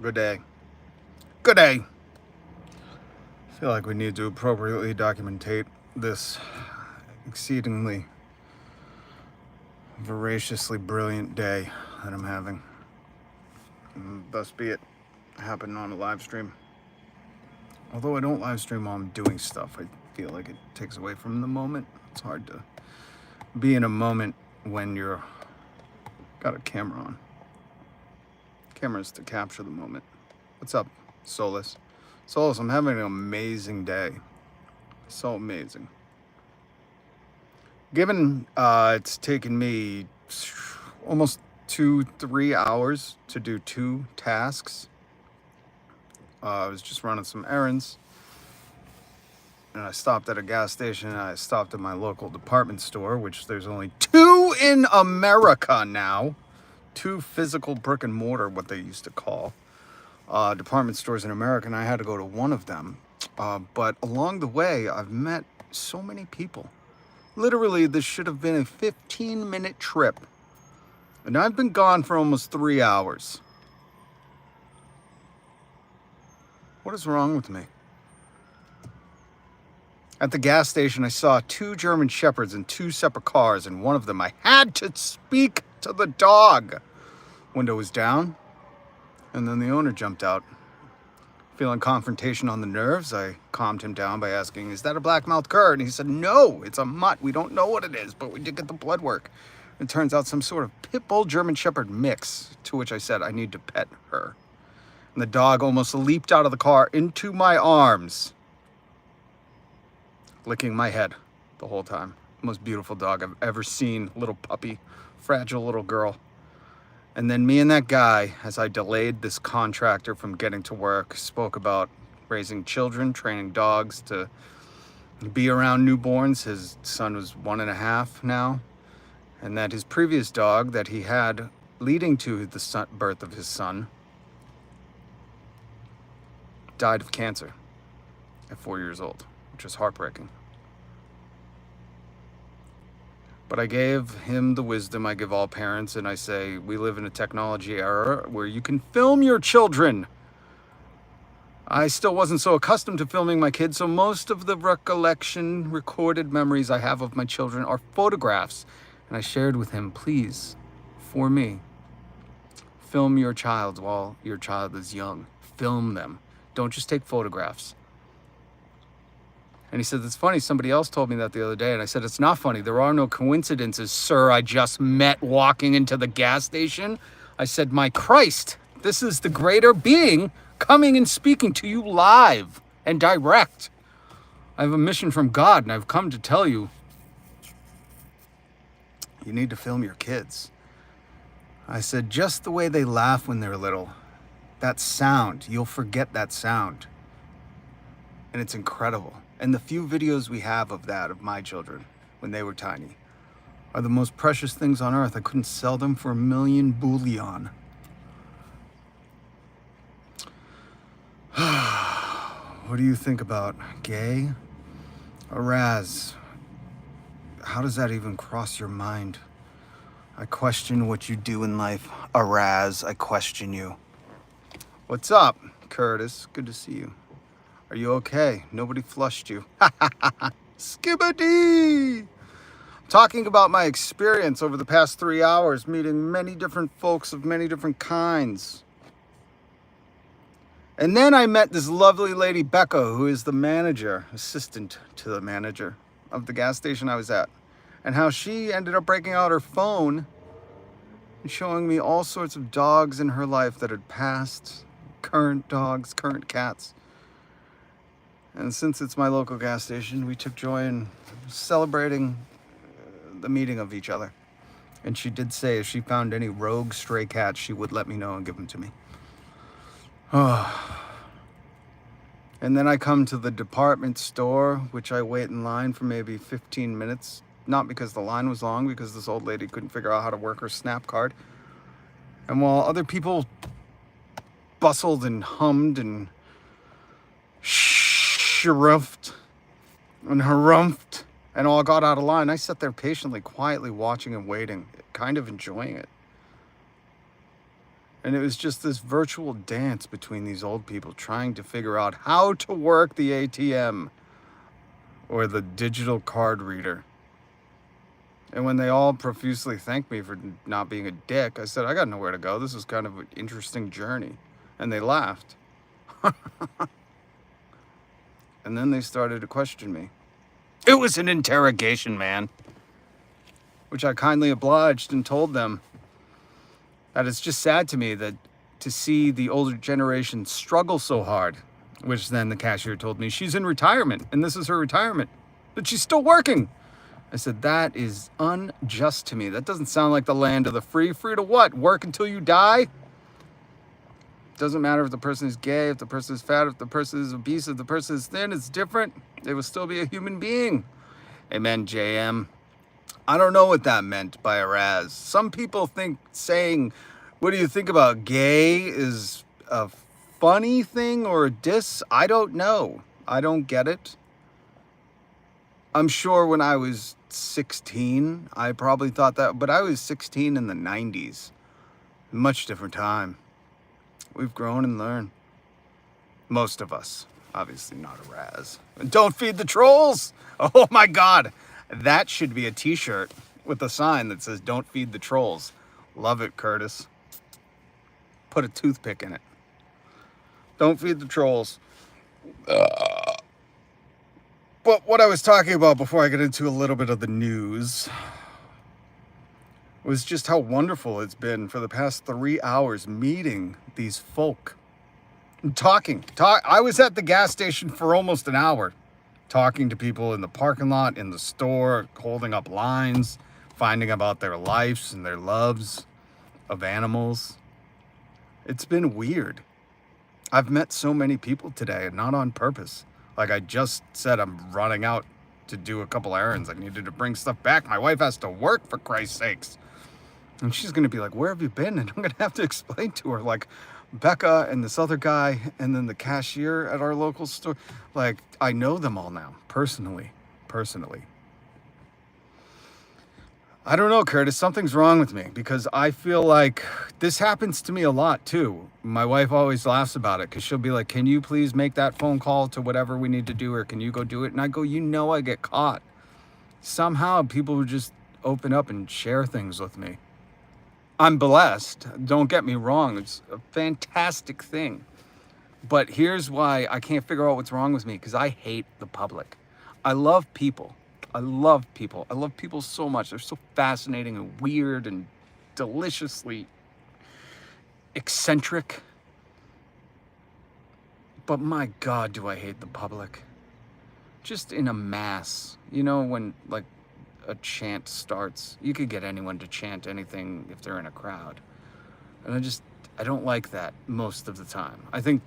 Good day. Good day. I feel like we need to appropriately documentate this exceedingly voraciously brilliant day that I'm having. And thus be it happened on a live stream. Although I don't live stream while I'm doing stuff, I feel like it takes away from the moment. It's hard to be in a moment when you're got a camera on. Camera's to capture the moment. What's up, Solus? Solus, I'm having an amazing day. So amazing. Given it's taken me almost 2-3 hours to do 2 tasks. I was just running some errands. And I stopped at a gas station and I stopped at my local department store, which there's only 2 in America now. 2 physical brick and mortar, what they used to call department stores in America, and I had to go to one of them. But along the way, I've met so many people. Literally, this should have been a 15-minute trip. And I've been gone for almost 3 hours. What is wrong with me? At the gas station, I saw 2 German Shepherds in 2 separate cars, and one of them I had to speak to the dog. Window was down, and then the owner jumped out. Feeling confrontation on the nerves, I calmed him down by asking, "Is that a black-mouthed cur?" And he said, "No, it's a mutt. We don't know what it is, but we did get the blood work." It turns out some sort of pit bull German Shepherd mix, to which I said, "I need to pet her." And the dog almost leaped out of the car into my arms, licking my head the whole time. Most beautiful dog I've ever seen. Little puppy, fragile little girl. And then me and that guy, as I delayed this contractor from getting to work, spoke about raising children, training dogs to be around newborns. His son was 1.5 now. And that his previous dog that he had leading to the birth of his son died of cancer at 4 years old, which was heartbreaking. But I gave him the wisdom I give all parents, and I say, we live in a technology era where you can film your children. I still wasn't so accustomed to filming my kids, so most of the recorded memories I have of my children are photographs. And I shared with him, please, for me, film your child while your child is young. Film them. Don't just take photographs. And he said, "It's funny, somebody else told me that the other day." And I said, "It's not funny. There are no coincidences, sir. I just met walking into the gas station." I said, "My Christ, this is the greater being coming and speaking to you live and direct. I have a mission from God, and I've come to tell you, you need to film your kids." I said, just the way they laugh when they're little, that sound, you'll forget that sound. And it's incredible. And the few videos we have of that, of my children, when they were tiny, are the most precious things on earth. I couldn't sell them for 1,000,000 bullion. What do you think about gay? Araz, how does that even cross your mind? I question what you do in life. Araz, I question you. What's up, Curtis? Good to see you. Are you okay? Nobody flushed you. Skibbity! Talking about my experience over the past 3 hours, meeting many different folks of many different kinds. And then I met this lovely lady, Becca, who is the manager, assistant to the manager of the gas station I was at. And how she ended up breaking out her phone and showing me all sorts of dogs in her life that had passed, current dogs, current cats. And since it's my local gas station, we took joy in celebrating the meeting of each other. And she did say if she found any rogue stray cats, she would let me know and give them to me. And then I come to the department store, which I wait in line for maybe 15 minutes. Not because the line was long, because this old lady couldn't figure out how to work her Snap card. And while other people bustled and hummed and shrumphed and harumphed and all got out of line, I sat there patiently, quietly watching and waiting, kind of enjoying it. And it was just this virtual dance between these old people trying to figure out how to work the ATM or the digital card reader. And when they all profusely thanked me for not being a dick, I said, I got nowhere to go. This is kind of an interesting journey. And they laughed. And then they started to question me. It was an interrogation, man. Which I kindly obliged and told them that it's just sad to me that to see the older generation struggle so hard. Which then the cashier told me she's in retirement and this is her retirement, but she's still working. I said, that is unjust to me. That doesn't sound like the land of the free. Free to what? Work until you die? Doesn't matter if the person is gay, if the person is fat, if the person is obese, if the person is thin, it's different. They will still be a human being. Amen, JM. I don't know what that meant by a Raz. Some people think saying, what do you think about gay is a funny thing or a diss? I don't know. I don't get it. I'm sure when I was 16, I probably thought that, but I was 16 in the 90s. Much different time. We've grown and learned. Most of us. Obviously not a Raz. Don't feed the trolls! Oh my God! That should be a t-shirt with a sign that says, don't feed the trolls. Love it, Curtis. Put a toothpick in it. Don't feed the trolls. But what I was talking about before I get into a little bit of the news was just how wonderful it's been for the past 3 hours meeting these folk. And talking. I was at the gas station for almost an hour, talking to people in the parking lot, in the store, holding up lines, finding about their lives and their loves of animals. It's been weird. I've met so many people today, and not on purpose. Like I just said, I'm running out to do a couple errands. I needed to bring stuff back. My wife has to work, for Christ's sakes. And she's going to be like, where have you been? And I'm going to have to explain to her, like, Becca and this other guy and then the cashier at our local store. Like, I know them all now, personally. I don't know, Curtis, something's wrong with me because I feel like this happens to me a lot too. My wife always laughs about it because she'll be like, can you please make that phone call to whatever we need to do, or can you go do it? And I go, you know, I get caught. Somehow people would just open up and share things with me. I'm blessed. Don't get me wrong. It's a fantastic thing. But here's why I can't figure out what's wrong with me, because I hate the public. I love people. I love people so much. They're so fascinating and weird and deliciously eccentric. But my God, do I hate the public. Just in a mass. You know, when like a chant starts, you could get anyone to chant anything if they're in a crowd. And I don't like that most of the time. I think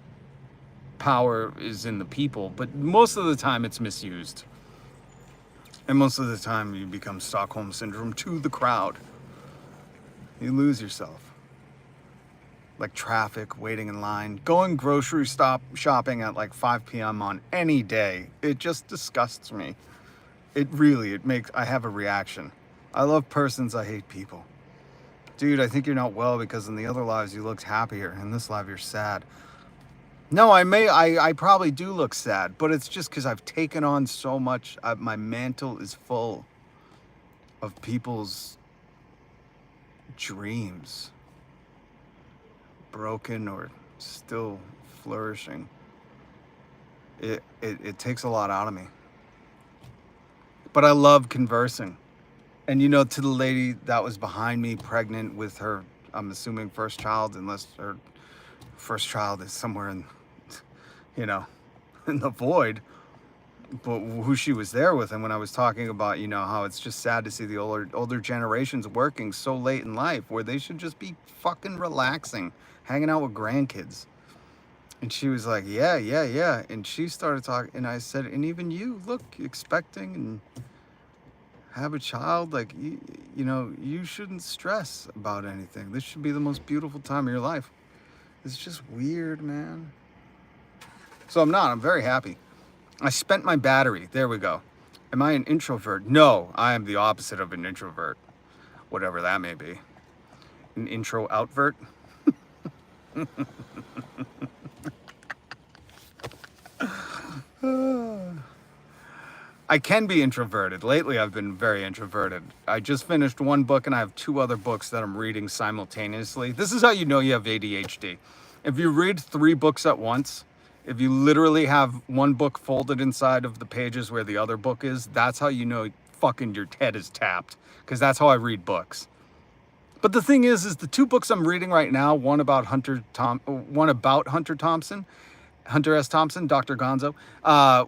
power is in the people, but most of the time it's misused. And most of the time you become Stockholm Syndrome to the crowd. You lose yourself. Like traffic, waiting in line, going grocery shopping at like 5 p.m. on any day. It just disgusts me. I have a reaction. I love persons, I hate people. Dude, I think you're not well because in the other lives you looked happier. In this life you're sad. No, I probably do look sad, but it's just because I've taken on so much. My mantle is full of people's dreams. Broken or still flourishing. It takes a lot out of me. But I love conversing. And you know, to the lady that was behind me, pregnant with her, I'm assuming first child, unless her first child is somewhere in, you know, in the void, but who she was there with. And when I was talking about, you know, how it's just sad to see the older generations working so late in life where they should just be fucking relaxing, hanging out with grandkids. And she was like, yeah. And she started talking, and I said, and even you, look, expecting and have a child, like, you know, you shouldn't stress about anything. This should be the most beautiful time of your life. It's just weird, man. So I'm very happy. I spent my battery. There we go. Am I an introvert? No, I am the opposite of an introvert. Whatever that may be. An intro outvert. I can be introverted. Lately, I've been very introverted. I just finished one book and I have two other books that I'm reading simultaneously. This is how you know you have ADHD. If you read 3 books at once, if you literally have one book folded inside of the pages where the other book is, that's how you know fucking your head is tapped. Because that's how I read books. But the thing is the 2 books I'm reading right now, one about Hunter Thompson, Hunter S. Thompson, Dr. Gonzo.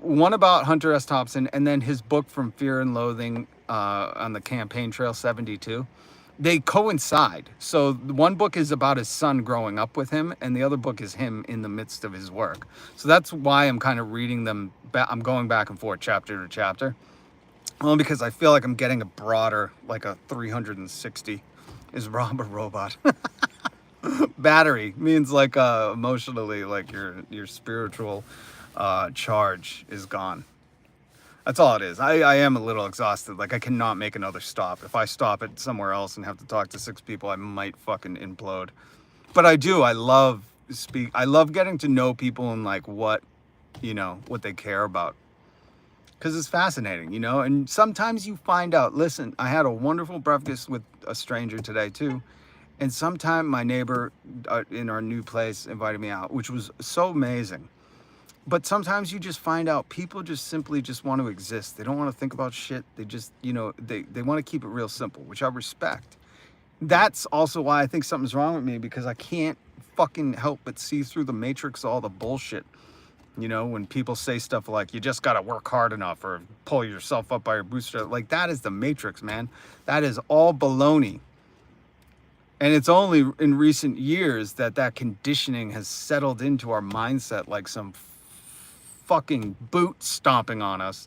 One about Hunter S. Thompson, and then his book From Fear and Loathing on the Campaign Trail 72. They coincide. So one book is about his son growing up with him, and the other book is him in the midst of his work. So that's why I'm kind of reading them. I'm going back and forth chapter to chapter. Well, because I feel like I'm getting a broader, like a 360. Is Rob a robot? Battery means like emotionally, like your spiritual charge is gone. That's all it is. I am a little exhausted. Like I cannot make another stop. If I stop at somewhere else and have to talk to 6 people, I might fucking implode. But I do. I love getting to know people and like what they care about. Because it's fascinating, and sometimes you find out, listen, I had a wonderful breakfast with a stranger today too. And sometime my neighbor in our new place invited me out, which was so amazing. But sometimes you just find out people just simply just want to exist. They don't want to think about shit. They just, they want to keep it real simple, which I respect. That's also why I think something's wrong with me, because I can't fucking help but see through the matrix all the bullshit. When people say stuff like, you just got to work hard enough or pull yourself up by your bootstraps, like that is the matrix, man. That is all baloney. And it's only in recent years that conditioning has settled into our mindset like some fucking boot stomping on us.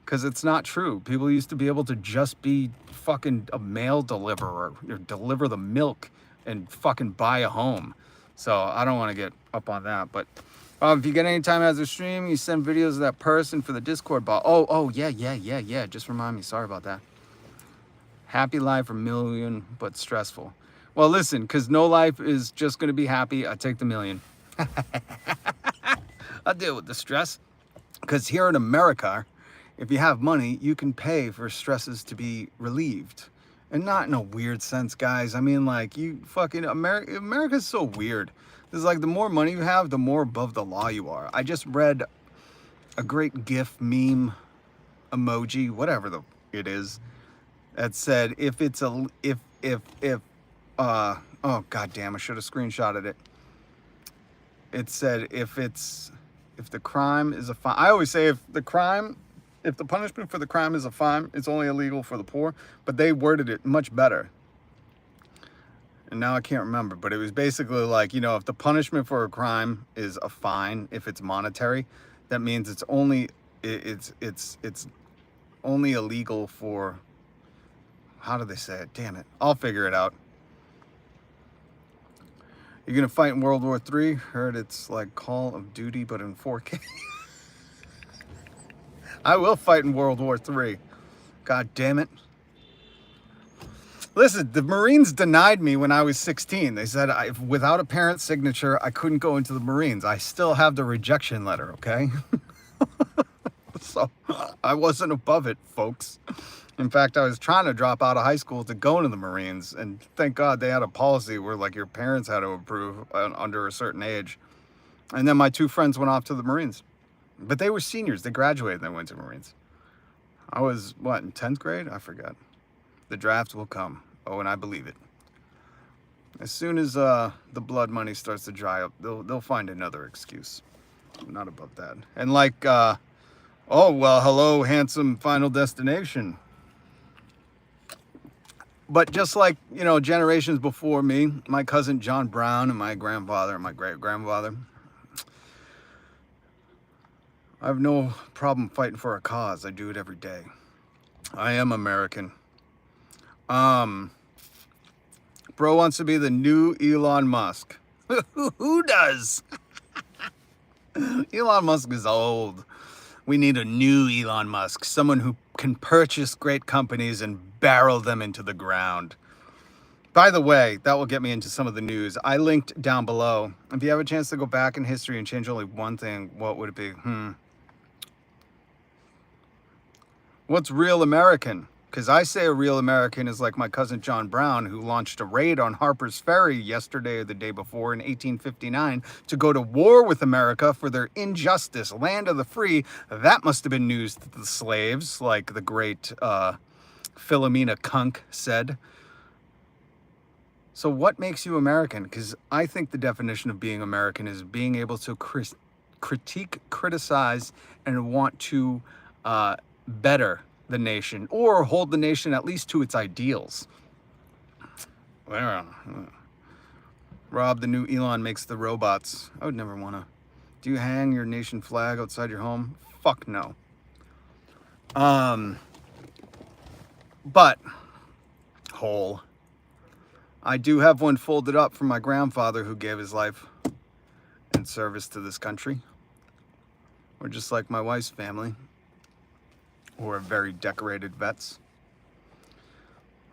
Because it's not true. People used to be able to just be fucking a mail deliverer or deliver the milk and fucking buy a home. So I don't want to get up on that. But if you get any time as a stream, you send videos of that person for the Discord bot. Oh, yeah. Just remind me. Sorry about that. Happy life, a million, but stressful. Well, listen, because no life is just going to be happy. I take the million. I'll deal with the stress. Because here in America, if you have money, you can pay for stresses to be relieved. And not in a weird sense, guys. I mean, like, you fucking... America's so weird. It's like the more money you have, the more above the law you are. I just read a great GIF, meme, emoji, whatever it is, that said, oh goddamn, I should have screenshotted it. It said if the crime is a fine. I always say if the punishment for the crime is a fine, it's only illegal for the poor. But they worded it much better. And now I can't remember, but it was basically like, if the punishment for a crime is a fine, if it's monetary, that means it's only illegal for, how do they say it? Damn it. I'll figure it out. You're going to fight in World War III? Heard it's like Call of Duty, but in 4K. I will fight in World War III. God damn it. Listen, the Marines denied me when I was 16. They said without a parent's signature, I couldn't go into the Marines. I still have the rejection letter, okay? So I wasn't above it, folks. In fact, I was trying to drop out of high school to go into the Marines. And thank God they had a policy where like your parents had to approve under a certain age. And then my 2 friends went off to the Marines. But they were seniors. They graduated and they went to Marines. I was, in 10th grade? I forgot. The draft will come. Oh, and I believe it. As soon as the blood money starts to dry up, they'll find another excuse. I'm not above that. And like, oh, well, hello, handsome Final Destination. But just like, generations before me, my cousin John Brown and my grandfather and my great-grandfather, I have no problem fighting for a cause. I do it every day. I am American. Bro wants to be the new Elon Musk. Who does? Elon Musk is old. We need a new Elon Musk, someone who can purchase great companies and barrel them into the ground. By the way, that will get me into some of the news. I linked down below. If you have a chance to go back in history and change only one thing, what would it be? What's real American? Because I say a real American is like my cousin John Brown, who launched a raid on Harper's Ferry yesterday or the day before in 1859 to go to war with America for their injustice, land of the free. That must have been news to the slaves, like the great Philomena Kunk said. So what makes you American? Because I think the definition of being American is being able to critique, criticize, and want to better the nation, or hold the nation at least to its ideals. Well, Rob, the new Elon makes the robots. I would never want to. Do you hang your nation flag outside your home? Fuck no. But whole. I do have one folded up from my grandfather who gave his life in service to this country. Or just like my wife's family, who are very decorated vets.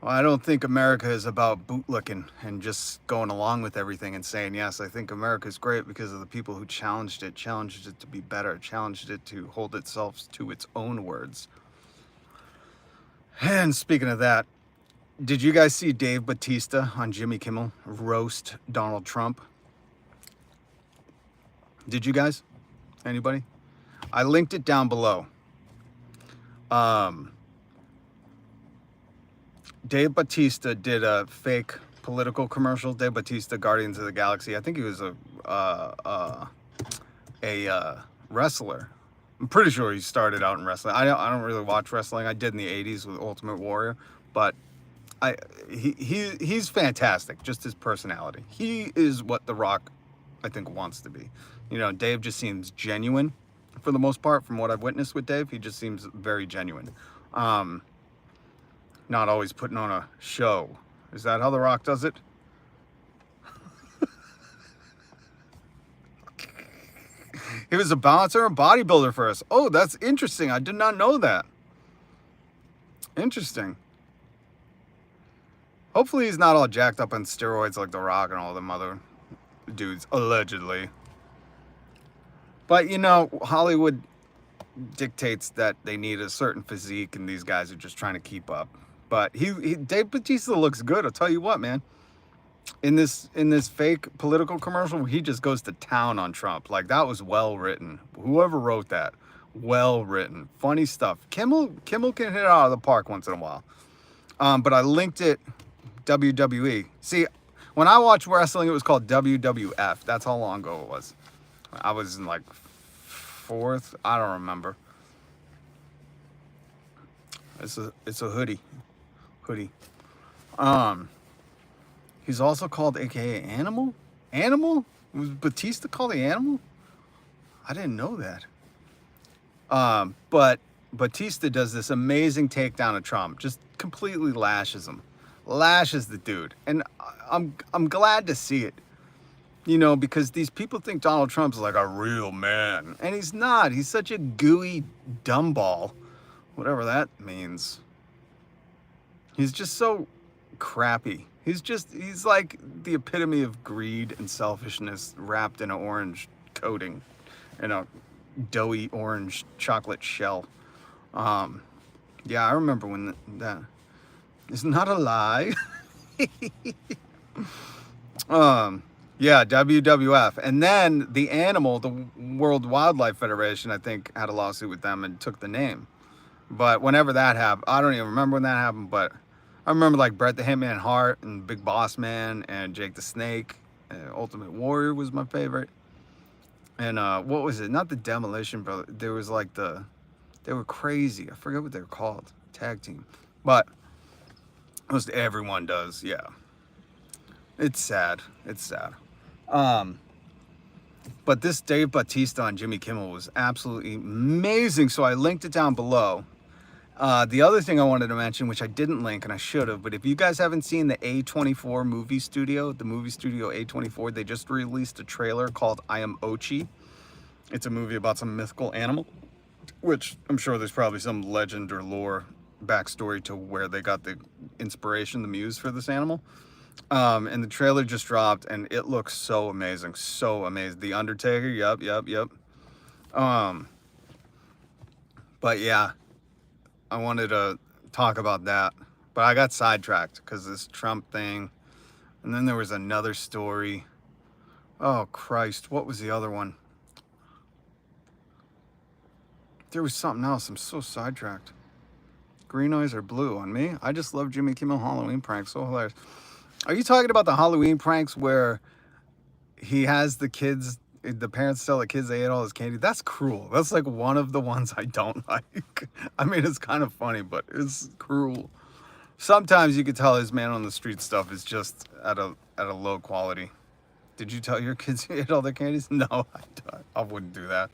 Well, I don't think America is about bootlicking and just going along with everything and saying yes. I think America is great because of the people who challenged it to be better, challenged it to hold itself to its own words. And speaking of that, did you guys see Dave Bautista on Jimmy Kimmel roast Donald Trump? Did you guys? Anybody? I linked it down below. Dave Bautista did a fake political commercial. Dave Bautista, Guardians of the Galaxy. I think he was a wrestler. I'm pretty sure he started out in wrestling. I don't really watch wrestling. I did in the 80s with Ultimate Warrior, but he's fantastic. Just his personality. He is what The Rock, I think, wants to be. You know, Dave just seems genuine for the most part. From what I've witnessed with Dave, he just seems very genuine. Not always putting on a show. Is that how The Rock does it? He was a bouncer and bodybuilder first. Oh, that's interesting. I did not know that. Interesting. Hopefully he's not all jacked up on steroids like The Rock and all them other dudes, allegedly. But, you know, Hollywood dictates that they need a certain physique, and these guys are just trying to keep up. But Dave Bautista looks good. I'll tell you what, man. In this fake political commercial, he just goes to town on Trump. Like, that was well written. Whoever wrote that, well written, funny stuff. Kimmel can hit it out of the park once in a while. But I linked it. WWE. See, when I watched wrestling, it was called WWF. That's how long ago it was. I was in like fourth. I don't remember. It's a hoodie. He's also called AKA Animal. Animal? Was Batista called the Animal? I didn't know that. But Batista does this amazing takedown of Trump. Just completely lashes him. Lashes the dude. And I'm glad to see it. You know, because these people think Donald Trump's like a real man. And he's not. He's such a gooey dumbball. Whatever that means. He's just so crappy. He's like the epitome of greed and selfishness wrapped in an orange coating. In a doughy orange chocolate shell. Yeah, I remember when that... It's not a lie. Yeah, WWF. And then the Animal, the World Wildlife Federation, I think, had a lawsuit with them and took the name. But whenever that happened, I don't even remember when that happened, but I remember like Bret the Hitman Hart and Big Boss Man and Jake the Snake. Ultimate Warrior was my favorite. And what was it? Not the Demolition Brothers. There was like they were crazy. I forget what they were called. Tag team. But most everyone does, yeah. It's sad. It's sad. But this Dave Bautista on Jimmy Kimmel was absolutely amazing. So I linked it down below. The other thing I wanted to mention, which I didn't link and I should have, but if you guys haven't seen the A24 movie studio, the movie studio A24, they just released a trailer called I Am Ochi. It's a movie about some mythical animal, which I'm sure there's probably some legend or lore backstory to where they got the inspiration, the muse for this animal. And the trailer just dropped, and it looks so amazing, so amazing. The Undertaker, yep. Um, but yeah, I wanted to talk about that, but I got sidetracked because this Trump thing, and then there was another story. Oh Christ, what was the other one? There was something else. I'm so sidetracked. Green eyes are blue on me. I just love Jimmy Kimmel Halloween pranks. So hilarious. Are you talking about the Halloween pranks where he has the kids, the parents tell the kids they ate all his candy? That's cruel. That's like one of the ones I don't like. I mean, it's kind of funny, but it's cruel. Sometimes you could tell his man on the street stuff is just at a low quality. Did you tell your kids you ate all their candies? No, I wouldn't do that.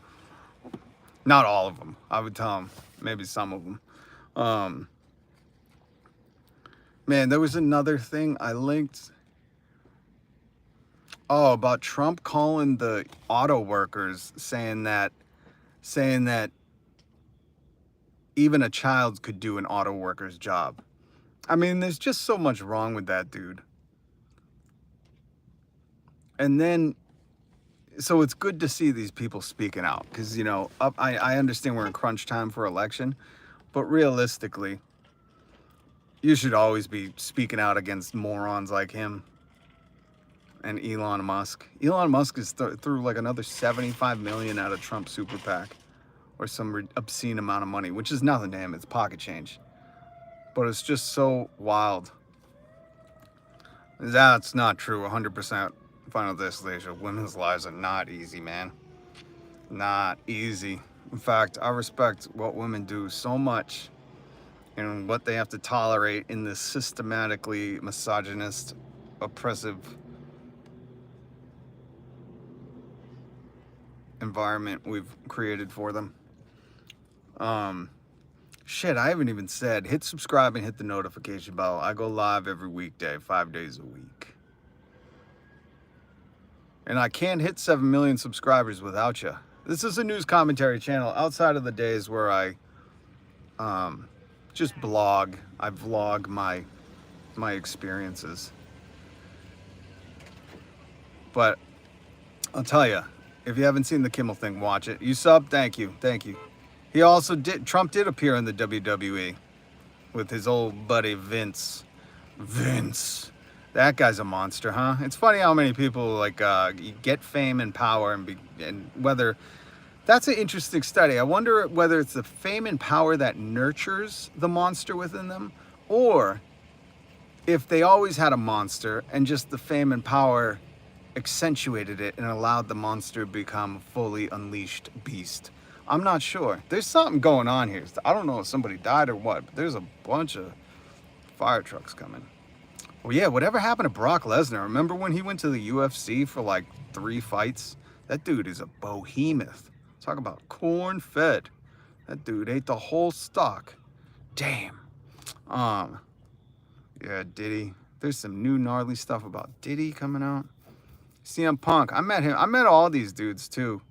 Not all of them. I would tell them maybe some of them. Man, there was another thing I linked. Oh, about Trump calling the auto workers, saying that even a child could do an auto worker's job. I mean, there's just so much wrong with that dude. And then, so it's good to see these people speaking out because, you know, I understand we're in crunch time for election, but realistically, you should always be speaking out against morons like him and Elon Musk. Elon Musk is threw like another 75 million out of Trump's super PAC or some obscene amount of money, which is nothing to him. It's pocket change. But it's just so wild. That's not true. 100% final destination. Women's lives are not easy, man. Not easy. In fact, I respect what women do so much and what they have to tolerate in this systematically misogynist, oppressive environment we've created for them. Shit, I haven't even said, hit subscribe and hit the notification bell. I go live every weekday, 5 days a week. And I can't hit 7 million subscribers without you. This is a news commentary channel outside of the days where I just blog. I vlog my experiences. But I'll tell you, if you haven't seen the Kimmel thing, watch it. You sub, thank you. He also Trump did appear in the WWE with his old buddy Vince. That guy's a monster, huh? It's funny how many people like get fame and power and whether that's an interesting study. I wonder whether it's the fame and power that nurtures the monster within them, or if they always had a monster and just the fame and power accentuated it and allowed the monster to become a fully unleashed beast. I'm not sure. There's something going on here. I don't know if somebody died or what, but there's a bunch of fire trucks coming. Well, yeah, whatever happened to Brock Lesnar? Remember when he went to the UFC for like 3 fights? That dude is a behemoth. Talk about corn-fed. That dude ate the whole stock. Damn. Yeah, Diddy. There's some new gnarly stuff about Diddy coming out. CM Punk. I met him. I met all these dudes too.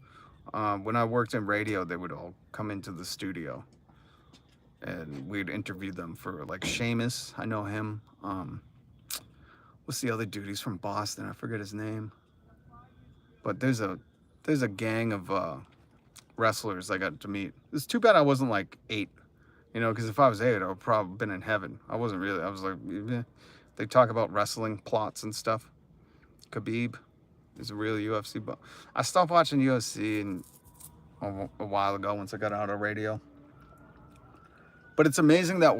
When I worked in radio, they would all come into the studio and we'd interview them for like Sheamus. I know him. What's the other dude? He's from Boston. I forget his name. But there's a gang of wrestlers I got to meet. It's too bad I wasn't like 8, you know, because if I was 8, I would probably been in heaven. I wasn't really. I was like, eh. They talk about wrestling plots and stuff. Khabib is a real UFC, but I stopped watching UFC a while ago once I got out of radio. But it's amazing that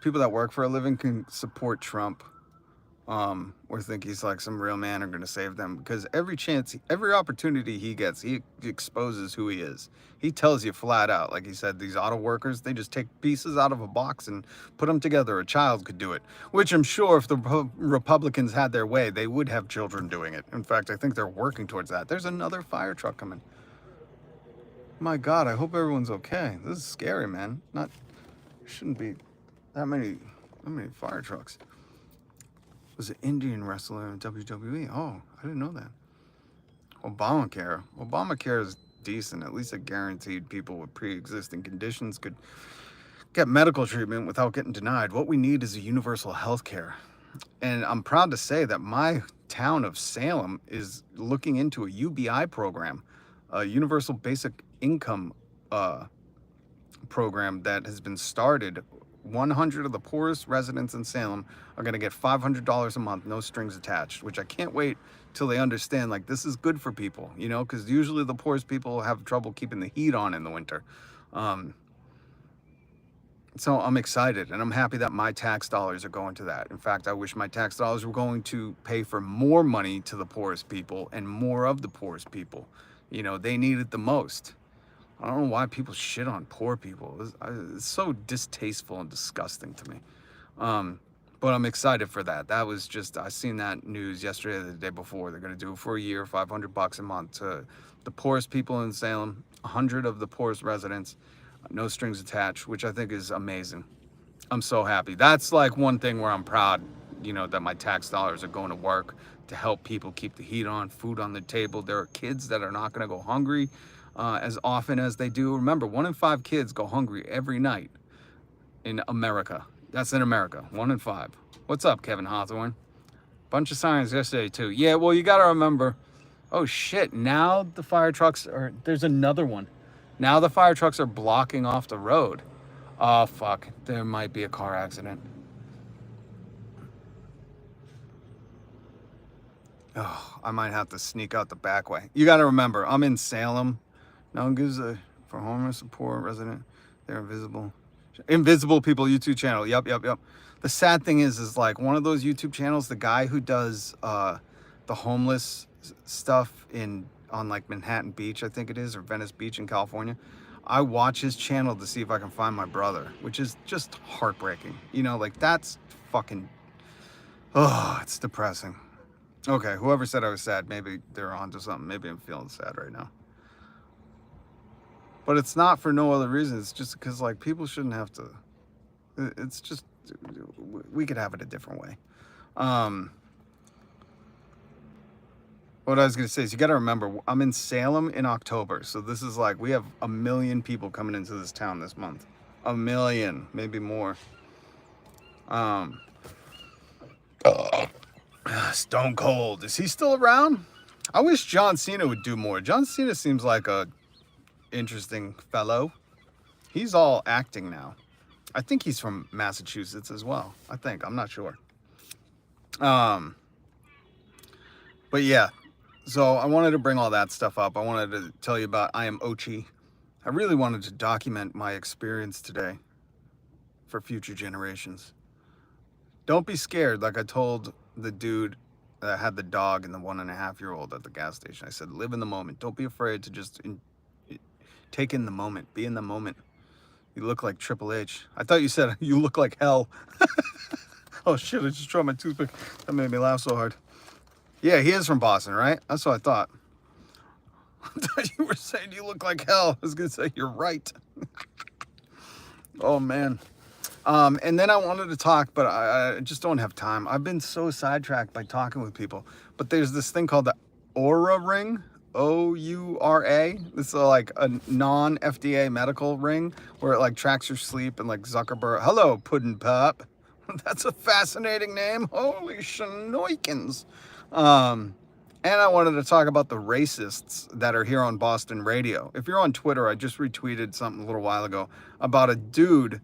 people that work for a living can support Trump or think he's like some real man are going to save them, because every opportunity he gets, he exposes who he is. He tells you flat out, like he said, these auto workers, they just take pieces out of a box and put them together. A child could do it, which I'm sure if the Republicans had their way, they would have children doing it. In fact, I think they're working towards that. There's another fire truck coming. My God, I hope everyone's okay. This is scary, man. Shouldn't be that many fire trucks. Was an Indian wrestler in WWE. Oh, I didn't know that. Obamacare is decent. At least it guaranteed people with pre-existing conditions could get medical treatment without getting denied. What we need is a universal health care. And I'm proud to say that my town of Salem is looking into a UBI program, a Universal Basic Income program that has been started. 100 of the poorest residents in Salem are going to get $500 a month, no strings attached, which I can't wait till they understand, like, this is good for people, you know, because usually the poorest people have trouble keeping the heat on in the winter. So I'm excited, and I'm happy that my tax dollars are going to that. In fact, I wish my tax dollars were going to pay for more money to the poorest people and more of the poorest people. You know, they need it the most. I don't know why people shit on poor people. It's so distasteful and disgusting to me. But I'm excited for that. That was just, I seen that news yesterday or the day before. They're going to do it for a year, $500 a month to the poorest people in Salem, 100 of the poorest residents, no strings attached, which I think is amazing. I'm so happy. That's like one thing where I'm proud, you know, that my tax dollars are going to work to help people keep the heat on, food on the table. There are kids that are not going to go hungry as often as they do. Remember, 1 in 5 kids go hungry every night in America. That's in America, 1 in 5. What's up, Kevin Hawthorne? Bunch of sirens yesterday too. Yeah, well, you got to remember, oh shit, now the fire trucks are, there's another one. Now the fire trucks are blocking off the road. Oh, fuck. There might be a car accident. Oh, I might have to sneak out the back way. You got to remember, I'm in Salem. No one gives a, for homeless, poor resident. They're invisible. Invisible People YouTube channel. Yep. The sad thing is like one of those YouTube channels, the guy who does the homeless stuff on like Manhattan Beach, I think it is, or Venice Beach in California. I watch his channel to see if I can find my brother, which is just heartbreaking. You know, like that's fucking, oh, it's depressing. Okay, whoever said I was sad, maybe they're onto something. Maybe I'm feeling sad right now. But it's not for no other reason. It's just because, like, people shouldn't have to. It's just, we could have it a different way. What I was going to say is you got to remember, I'm in Salem in October. So this is like, we have 1 million people coming into this town this month. 1 million, maybe more. Stone Cold. Is he still around? I wish John Cena would do more. John Cena seems like a interesting fellow. He's all acting now. I think he's from Massachusetts as well. I think. I'm not sure. But yeah. So I wanted to bring all that stuff up. I wanted to tell you about I Am Ochi. I really wanted to document my experience today for future generations. Don't be scared, like I told the dude that had the dog and the 1.5-year-old at the gas station. I said, live in the moment. Don't be afraid to just take in the moment. Be in the moment. You look like Triple H. I thought you said you look like hell. Oh shit, I just dropped my toothpick. That made me laugh so hard. Yeah, he is from Boston, right? That's what I thought. I thought you were saying you look like hell. I was going to say, you're right. Oh, man. And then I wanted to talk, but I just don't have time. I've been so sidetracked by talking with people. But there's this thing called the Oura ring. Oura. This is like a non-FDA medical ring where it like tracks your sleep and like Zuckerberg. Hello, Puddin' Pop. That's a fascinating name. Holy shinoikins. And I wanted to talk about the racists that are here on Boston radio. If you're on Twitter, I just retweeted something a little while ago about a dude.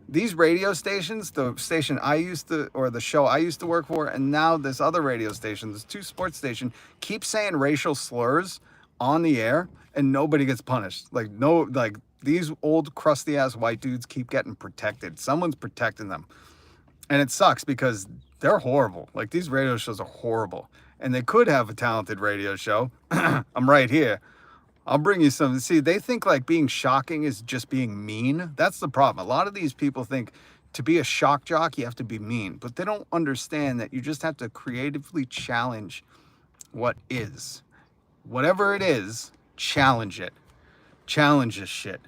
These radio stations, the station I used to, or the show I used to work for, and now this other radio station, this 2 sports station, keep saying racial slurs on the air and nobody gets punished. Like, no, like these old crusty ass white dudes keep getting protected. Someone's protecting them. And it sucks because they're horrible. Like, these radio shows are horrible. And they could have a talented radio show. I'm right here. I'll bring you some. See, they think like being shocking is just being mean. That's the problem. A lot of these people think to be a shock jock, you have to be mean. But they don't understand that you just have to creatively challenge what is. Whatever it is, challenge it. Challenge this shit.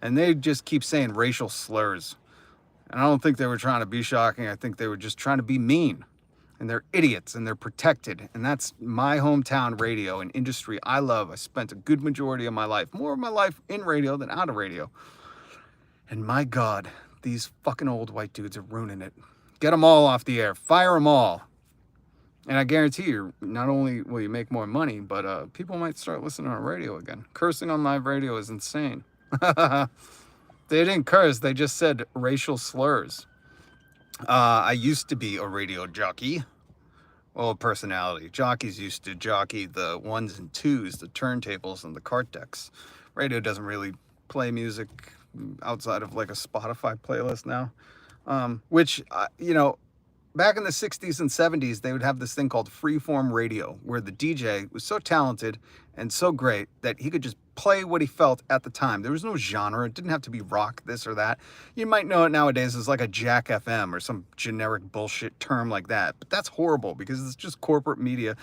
And they just keep saying racial slurs. And I don't think they were trying to be shocking. I think they were just trying to be mean. And they're idiots and they're protected. And that's my hometown radio, an industry I love. I spent a good majority of my life, more of my life in radio than out of radio. And my God, these fucking old white dudes are ruining it. Get them all off the air. Fire them all. And I guarantee you, not only will you make more money, but people might start listening on radio again. Cursing on live radio is insane. They didn't curse. They just said racial slurs. I used to be a radio jockey. Well, personality. Jockeys used to jockey the ones and twos, the turntables, and the cart decks. Radio doesn't really play music outside of like a Spotify playlist now. Which, back in the 60s and 70s, they would have this thing called freeform radio, where the DJ was so talented and so great that he could just play what he felt at the time. There was no genre. It didn't have to be rock, this or that. You might know it nowadays as like a Jack FM or some generic bullshit term like that. But that's horrible because it's just corporate media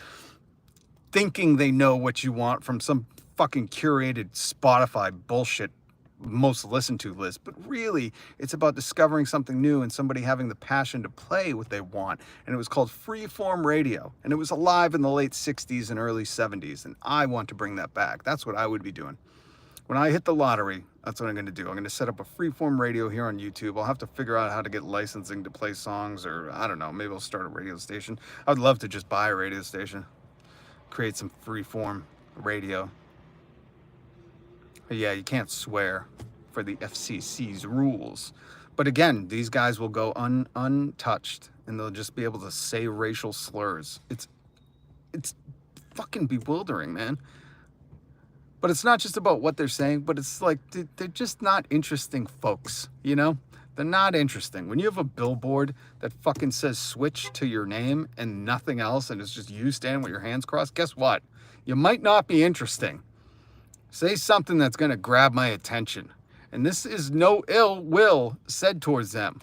thinking they know what you want from some fucking curated Spotify bullshit most listened to list. But really, it's about discovering something new and somebody having the passion to play what they want. And it was called freeform radio. And it was alive in the late 60s and early 70s. And I want to bring that back. That's what I would be doing. When I hit the lottery, that's what I'm going to do. I'm going to set up a freeform radio here on YouTube. I'll have to figure out how to get licensing to play songs, or I don't know, maybe I'll start a radio station. I'd love to just buy a radio station, create some freeform radio. Yeah, you can't swear for the FCC's rules. But again, these guys will go untouched and they'll just be able to say racial slurs. It's fucking bewildering, man. But it's not just about what they're saying, but it's like they're just not interesting folks, you know? They're not interesting. When you have a billboard that fucking says switch to your name and nothing else, and it's just you standing with your hands crossed, guess what? You might not be interesting. Say something that's going to grab my attention. And this is no ill will said towards them.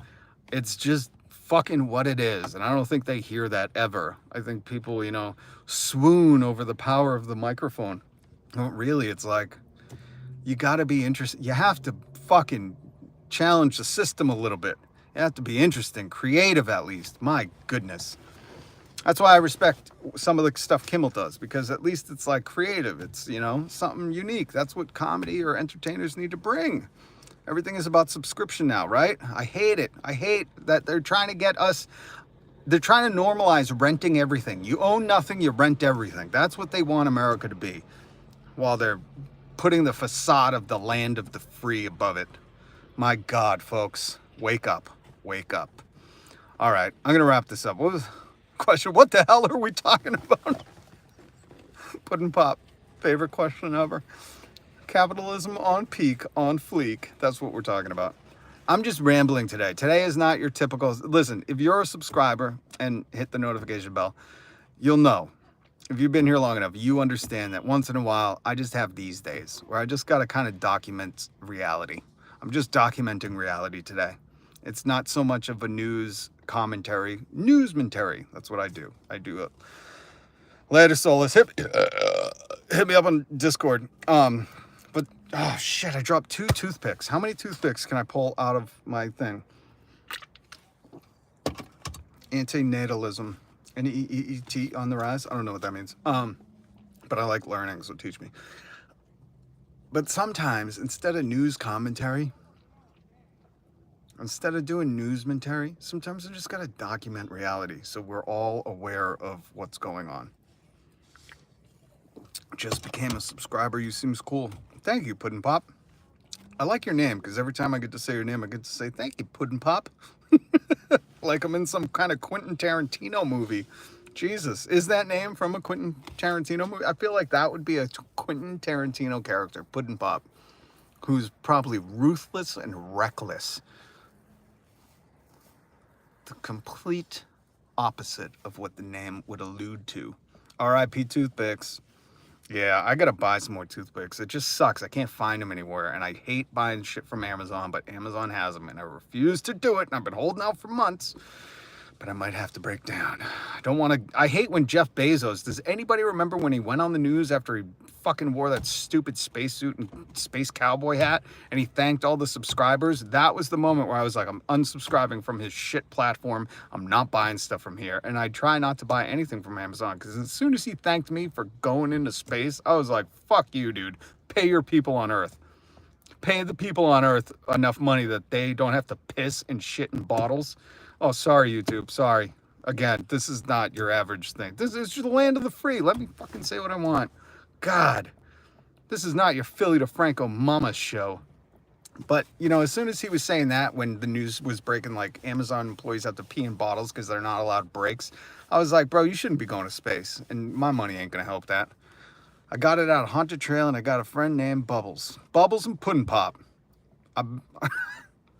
It's just fucking what it is. And I don't think they hear that ever. I think people, swoon over the power of the microphone. Well, really, it's like, you got to be interested. You have to fucking challenge the system a little bit. You have to be interesting, creative at least. My goodness. That's why I respect some of the stuff Kimmel does, because at least it's like creative. It's, something unique. That's what comedy or entertainers need to bring. Everything is about subscription now, right? I hate it. I hate that they're trying to get us, they're trying to normalize renting everything. You own nothing, you rent everything. That's what they want America to be, while they're putting the facade of the land of the free above it. My God, folks, wake up, wake up. All right, I'm going to wrap this up. What was question? What the hell are we talking about? Puddin' Pop, favorite question ever. Capitalism on peak, on fleek. That's what we're talking about. I'm just rambling today. Today is not your typical. Listen, if you're a subscriber and hit the notification bell, you'll know. If you've been here long enough, you understand that once in a while, I just have these days where I just got to kind of document reality. I'm just documenting reality today. It's not so much of a news commentary, newsmentary. That's what I do. I do it. Later, Solus. Hit me up on Discord. But, oh shit, I dropped 2 toothpicks. How many toothpicks can I pull out of my thing? Antinatalism. N-E-E-T on the rise. I don't know what that means. But I like learning, so teach me. But sometimes, instead of news commentary, instead of doing newsmentary, sometimes I just gotta document reality so we're all aware of what's going on. Just became a subscriber. You seems cool. Thank you, Puddin' Pop. I like your name because every time I get to say your name, I get to say thank you, Puddin' Pop. Like I'm in some kind of Quentin Tarantino movie. Jesus, is that name from a Quentin Tarantino movie? I feel like that would be a Quentin Tarantino character, Puddin' Pop, who's probably ruthless and reckless. The complete opposite of what the name would allude to. R.I.P. toothpicks. Yeah, I gotta buy some more toothpicks. It just sucks. I can't find them anywhere, and I hate buying shit from Amazon, but Amazon has them, and I refuse to do it, and I've been holding out for months, but I might have to break down. I hate when Jeff Bezos, does anybody remember when he went on the news after he fucking wore that stupid spacesuit and space cowboy hat, and he thanked all the subscribers? That was the moment where I was like, I'm unsubscribing from his shit platform. I'm not buying stuff from here. And I try not to buy anything from Amazon, because as soon as he thanked me for going into space, I was like, fuck you, dude. Pay your people on Earth. Pay the people on Earth enough money that they don't have to piss and shit in bottles. Oh, sorry, YouTube. Sorry. Again, this is not your average thing. This is the land of the free. Let me fucking say what I want. God, this is not your Philly DeFranco mama show. But, you know, as soon as he was saying that, when the news was breaking, like Amazon employees have to pee in bottles because they're not allowed breaks, I was like, bro, you shouldn't be going to space. And my money ain't going to help that. I got it out of Haunted Trail, and I got a friend named Bubbles. Bubbles and Puddin' Pop.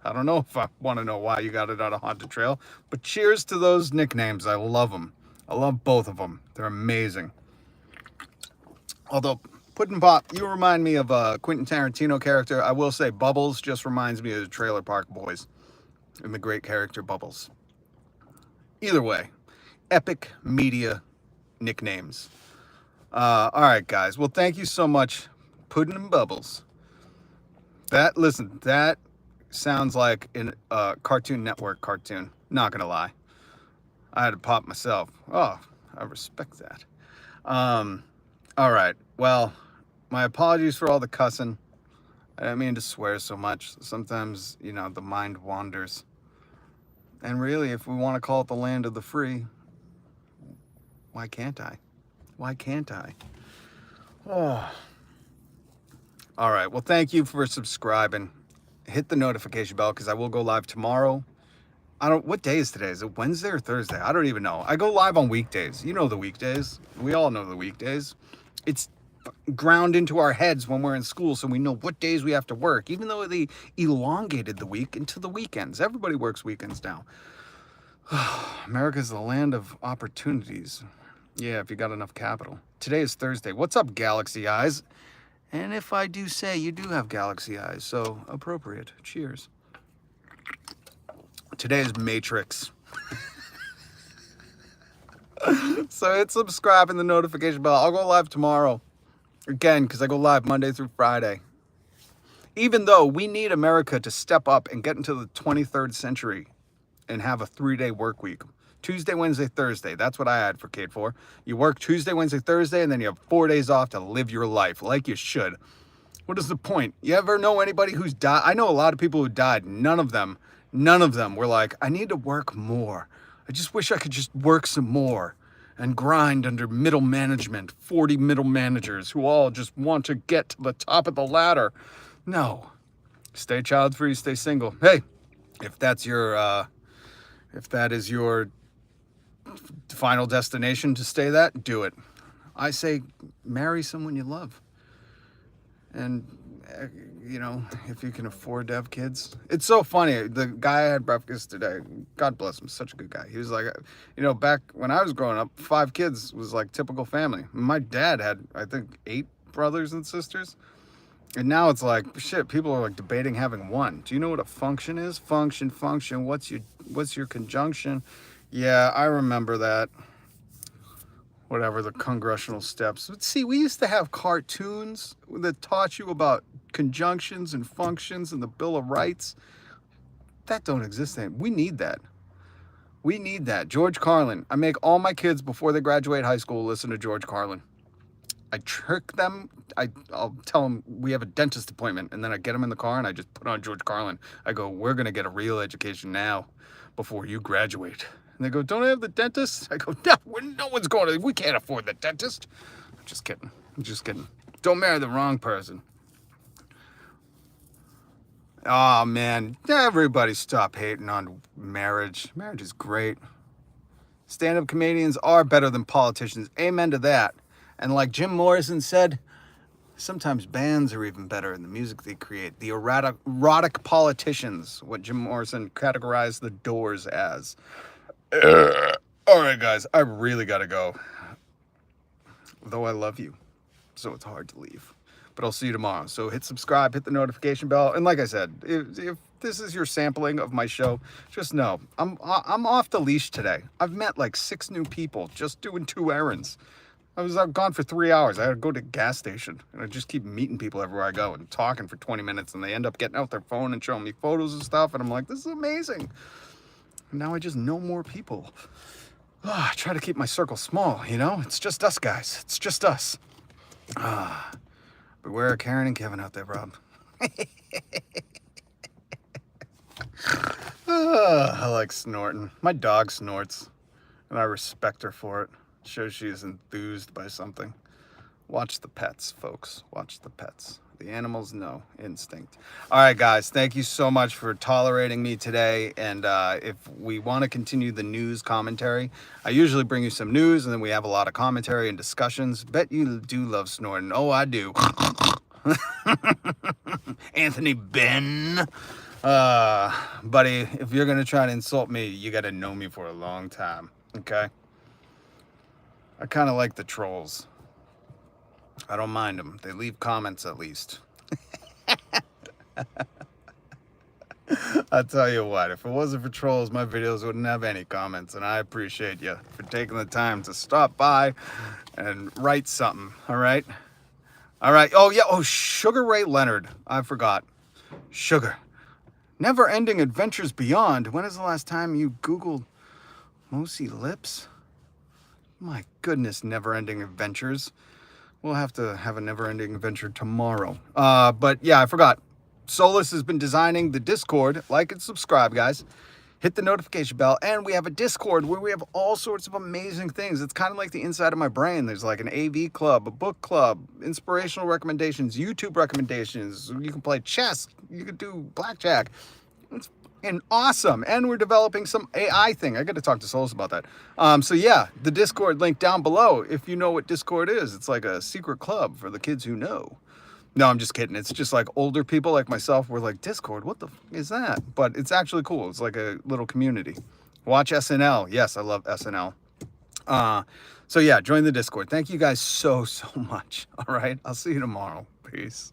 I don't know if I want to know why you got it out of Haunted Trail, but cheers to those nicknames. I love them. I love both of them. They're amazing. Although, Puddin' Pop, you remind me of a Quentin Tarantino character. I will say Bubbles just reminds me of the Trailer Park Boys and the great character Bubbles. Either way, epic media nicknames. All right, guys. Well, thank you so much, Puddin' and Bubbles. That sounds like a Cartoon Network cartoon. Not gonna lie, I had to pop myself. Oh, I respect that. All right. Well, my apologies for all the cussing. I didn't mean to swear so much. Sometimes, you know, the mind wanders. And really, if we want to call it the land of the free, why can't I? Why can't I? Oh. All right. Well, thank you for subscribing. Hit the notification bell because I will go live tomorrow. What day is today? Is it Wednesday or Thursday? I don't even know. I go live on weekdays. You know the weekdays. We all know the weekdays. It's ground into our heads when we're in school, so we know what days we have to work, even though they elongated the week into the weekends. Everybody works weekends now. America's the land of opportunities. Yeah, if you got enough capital. Today is Thursday. What's up, Galaxy Eyes? And if I do say you do have Galaxy Eyes, so appropriate. Cheers. Today is Matrix. So hit subscribe and the notification bell. I'll go live tomorrow. Again, because I go live Monday through Friday. Even though we need America to step up and get into the 23rd century and have a 3-day work week. Tuesday, Wednesday, Thursday. That's what I advocate for. You work Tuesday, Wednesday, Thursday, and then you have 4 days off to live your life like you should. What is the point? You ever know anybody who's died? I know a lot of people who died. None of them were like, I need to work more. I just wish I could just work some more and grind under middle management, 40 middle managers who all just want to get to the top of the ladder. No. Stay child free, stay single. Hey, if that is your final destination to stay that, do it. I say marry someone you love. And, you know, if you can afford to have kids. It's so funny. The guy I had breakfast today, God bless him, such a good guy. He was like, you know, back when I was growing up, 5 kids was like typical family. My dad had, I think, 8 brothers and sisters. And now it's like, shit, people are like debating having 1. Do you know what a function is? Function. What's your conjunction? Yeah, I remember that. Whatever, the congressional steps. But see, we used to have cartoons that taught you about conjunctions and functions and the Bill of Rights. That don't exist anymore. We need that. We need that. George Carlin. I make all my kids before they graduate high school listen to George Carlin. I trick them. I'll tell them we have a dentist appointment, and then I get them in the car and I just put on George Carlin. I go, we're going to get a real education now before you graduate. And they go, don't I have the dentist? I go, no one's going to, we can't afford the dentist. I'm just kidding. Don't marry the wrong person. Oh, man. Everybody stop hating on marriage. Marriage is great. Stand-up comedians are better than politicians. Amen to that. And like Jim Morrison said, sometimes bands are even better in the music they create. The erotic politicians, what Jim Morrison categorized the Doors as. All right, guys, I really got to go. Though I love you, so it's hard to leave. But I'll see you tomorrow. So hit subscribe, hit the notification bell. And like I said, if this is your sampling of my show, just know I'm off the leash today. I've met like 6 new people just doing 2 errands. I was gone for 3 hours. I had to go to a gas station. And I just keep meeting people everywhere I go and talking for 20 minutes. And they end up getting out their phone and showing me photos and stuff. And I'm like, this is amazing. And now I just know more people. I try to keep my circle small, you know? It's just us, guys. It's just us. Beware of Karen and Kevin out there, Rob. I like snorting. My dog snorts, and I respect her for it. Shows she is enthused by something. Watch the pets, folks. Watch the pets. The animals know instinct. All right, guys. Thank you so much for tolerating me today. And if we want to continue the news commentary, I usually bring you some news, and then we have a lot of commentary and discussions. Bet you do love snorting. Oh, I do. Anthony Ben. Buddy, if you're gonna try to insult me, you gotta know me for a long time, okay? I kind of like the trolls. I don't mind them. They leave comments at least. I'll tell you what, if it wasn't for trolls, my videos wouldn't have any comments, and I appreciate you for taking the time to stop by and write something, all right? All right. Oh, yeah. Oh, Sugar Ray Leonard. I forgot. Sugar. Never Ending Adventures Beyond. When is the last time you Googled Moosey Lips? My goodness, Never Ending Adventures. We'll have to have a Never Ending Adventure tomorrow. But yeah, I forgot. Solus has been designing the Discord. Like and subscribe, guys. Hit the notification bell. And we have a Discord where we have all sorts of amazing things. It's kind of like the inside of my brain. There's like an AV club, a book club, inspirational recommendations, YouTube recommendations. You can play chess. You can do blackjack. It's awesome. And we're developing some AI thing. I got to talk to Solus about that. So yeah, the Discord link down below. If you know what Discord is, it's like a secret club for the kids who know. No, I'm just kidding. It's just like older people like myself were like, Discord, what the f is that? But it's actually cool. It's like a little community. Watch SNL. Yes, I love SNL. So yeah, join the Discord. Thank you guys so much. All right. I'll see you tomorrow. Peace.